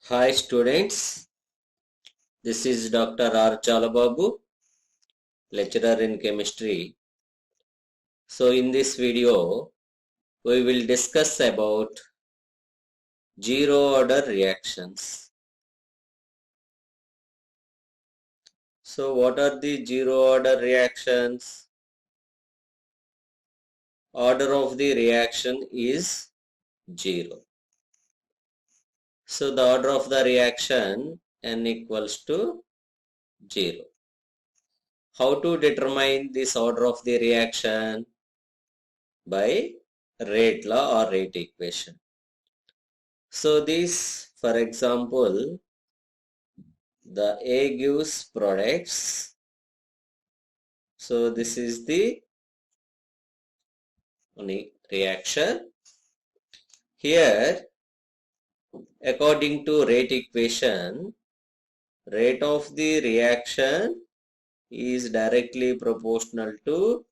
Hi students, this is Dr. R. Chalababu, lecturer in chemistry. So in this video, we will discuss about zero order reactions. So what are the zero order reactions? Order of the reaction is 0. So the order of the reaction n equals to 0. How to determine this order of the reaction? By rate law or rate equation. So this, for example, the A gives products. So this is the reaction. Here, according to rate equation, rate of the reaction is directly proportional to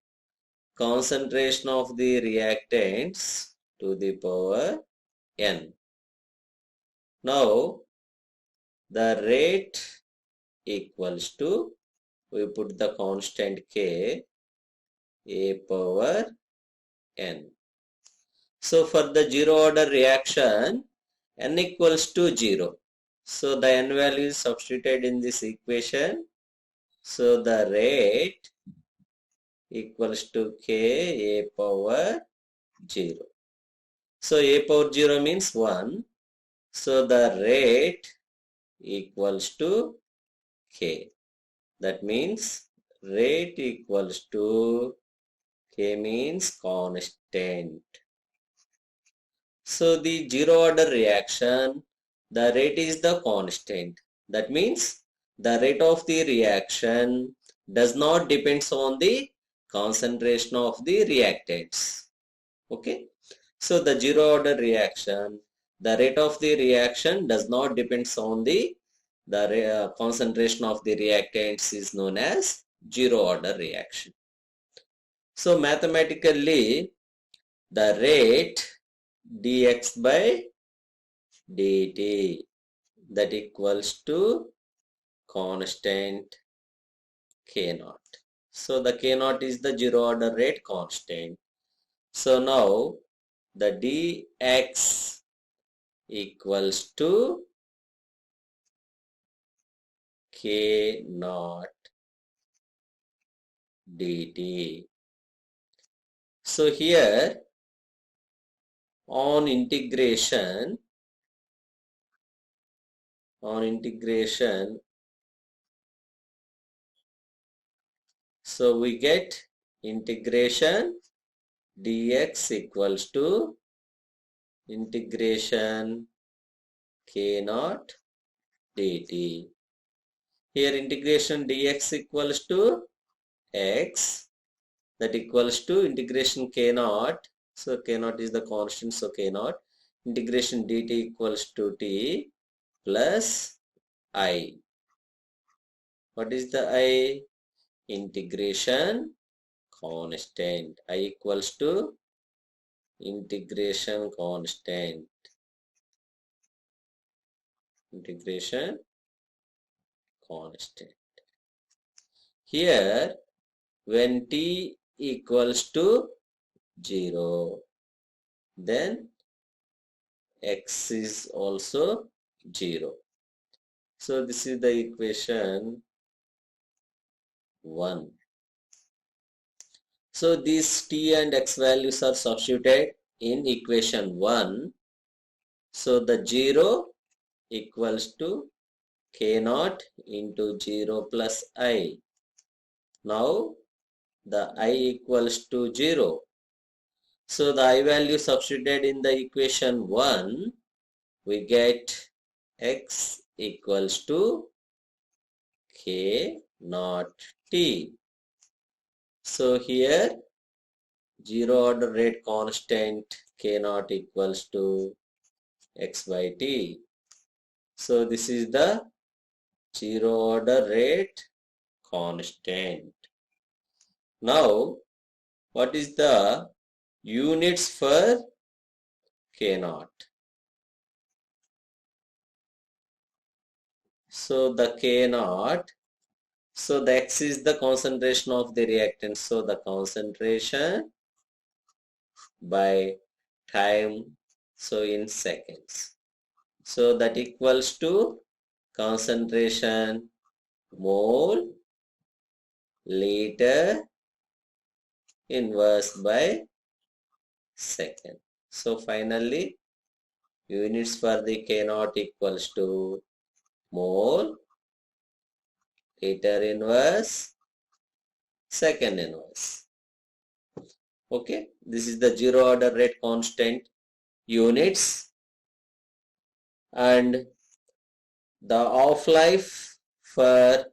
concentration of the reactants to the power n. Now, the rate equals to, we put the constant k, a power n. So for the zero order reaction, n equals to 0. So the n value is substituted in this equation. So the rate equals to k a power 0. So a power 0 means 1. So the rate equals to k. That means rate equals to k means constant. So the zero order reaction, the rate is the constant. That means the rate of the reaction does not depends on the concentration of the reactants. Okay. So the zero order reaction, the rate of the reaction does not depends on the concentration of the reactants is known as zero order reaction. So mathematically, the rate dx by dt that equals to constant k naught. So the k naught is the zero order rate constant. So now the dx equals to k naught dt. So here on integration, so we get integration dx equals to integration k naught dt. Here integration dx equals to x, that equals to integration k naught. So k naught is the constant, so k naught. Integration dt equals to t plus I. What is the I? Integration constant. I equals to integration constant. Integration constant. Here, when t equals to 0, then x is also 0. So this is the equation 1. So these t and x values are substituted in equation 1. So the 0 equals to k naught into 0 plus I. Now the I equals to 0. So the I value substituted in the equation 1, we get x equals to k naught t. So here 0 order rate constant k naught equals to x by t. So this is the 0 order rate constant. Now what is the units for k naught? So the K naught. So the X is the concentration of the reactant. So the concentration by time. So in seconds. So that equals to concentration mole liter inverse by second. So finally units for the K naught equals to mole liter inverse second inverse. Okay, this is the zero order rate constant units and the half life for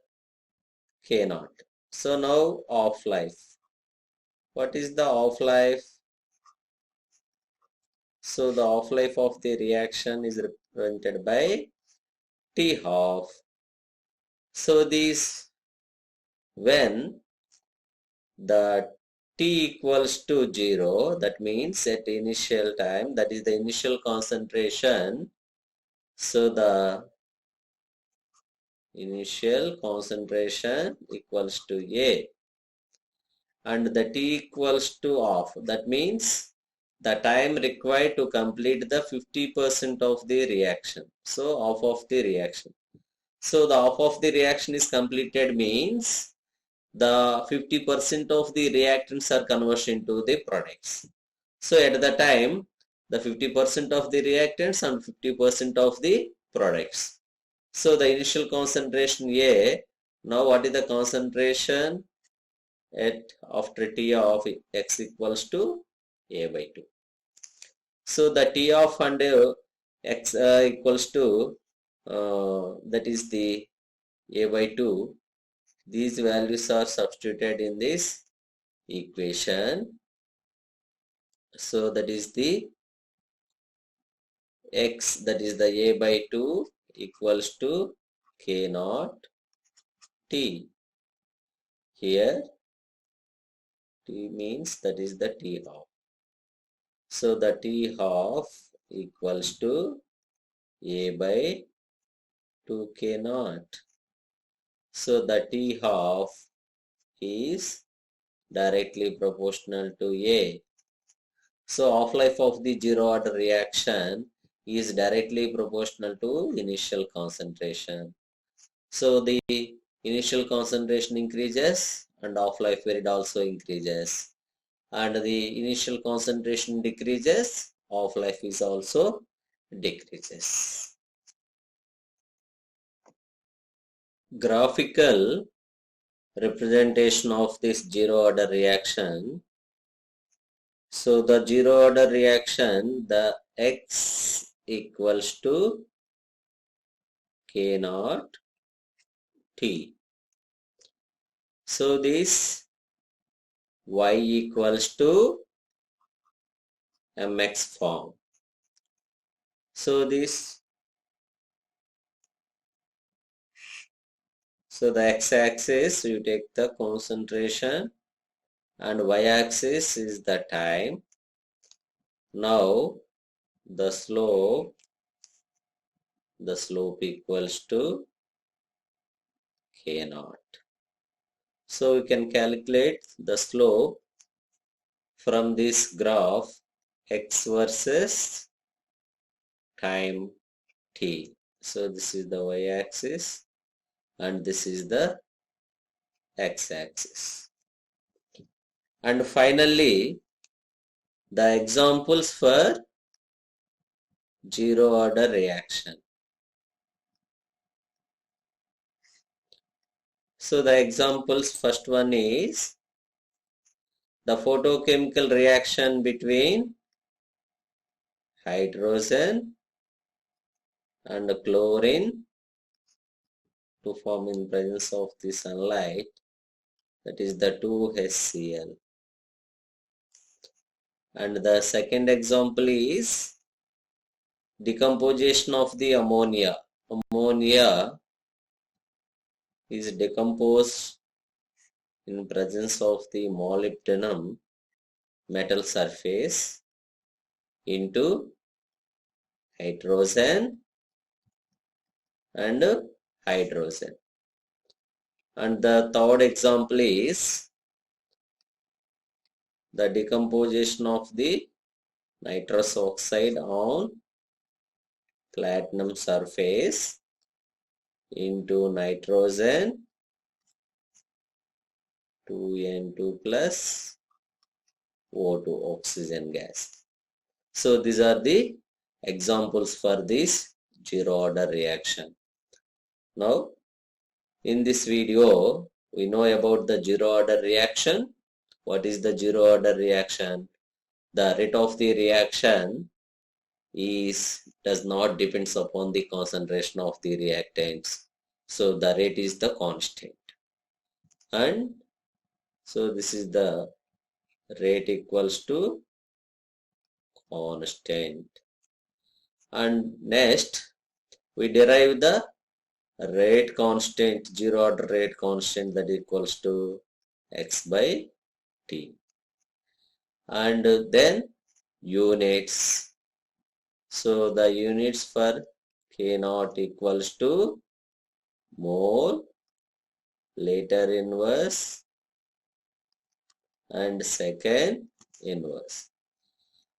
K naught. So now half life. What is the half life? So the half life of the reaction is represented by T half. So this when the T equals to 0, that means at initial time, that is the initial concentration. So the initial concentration equals to A and the T equals to half. That means the time required to complete the 50% of the reaction. So half of the reaction. So the half of the reaction is completed means the 50% of the reactants are converted into the products. So at the time, the 50% of the reactants and 50% of the products. So the initial concentration A, now what is the concentration at after T of X equals to A by 2. So the T of and X equals to, that is the A by 2. These values are substituted in this equation. So that is the X, that is the A by 2 equals to K naught T. Here T means that is the T half. So the T half equals to A by 2 K naught. So the T half is directly proportional to A. So half-life of the zero order reaction is directly proportional to initial concentration. So the initial concentration increases and half-life period also increases. And the initial concentration decreases, half-life is also decreases. Graphical representation of this zero order reaction. So the zero order reaction, the X equals to K naught T. So this Y equals to mx form. So the x-axis you take the concentration and y-axis is the time. Now the slope equals to K naught. So we can calculate the slope from this graph x versus time t. So this is the y-axis and this is the x-axis. And finally, the examples for zero order reaction. So the examples, first one is the photochemical reaction between hydrogen and chlorine to form in presence of the sunlight, that is the 2HCl. And the second example is decomposition of the ammonia. Ammonia is decomposed in presence of the molybdenum metal surface into hydrogen and hydrogen. And the third example is the decomposition of the nitrous oxide on platinum surface into nitrogen 2n2 plus O2 oxygen gas. So these are the examples for this zero order reaction. Now in this video we know about the zero order reaction. What is the zero order reaction? The rate of the reaction does not depends upon the concentration of the reactants. So the rate is the constant. And so this is the rate equals to constant. And next we derive the rate constant, zero order rate constant, that equals to x by t. And then units. So the units for K naught equals to mole, later inverse and second inverse.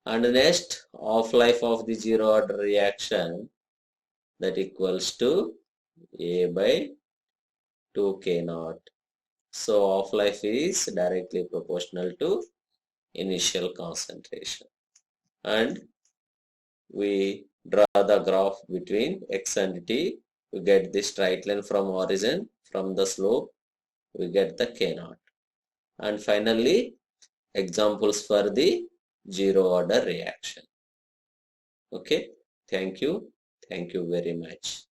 And next half-life of the zero order reaction, that equals to A by 2 K naught. So half-life is directly proportional to initial concentration. And we draw the graph between x and t. We get the straight line from origin, from the slope we get the K naught. And finally examples for the zero order reaction. Okay, thank you very much.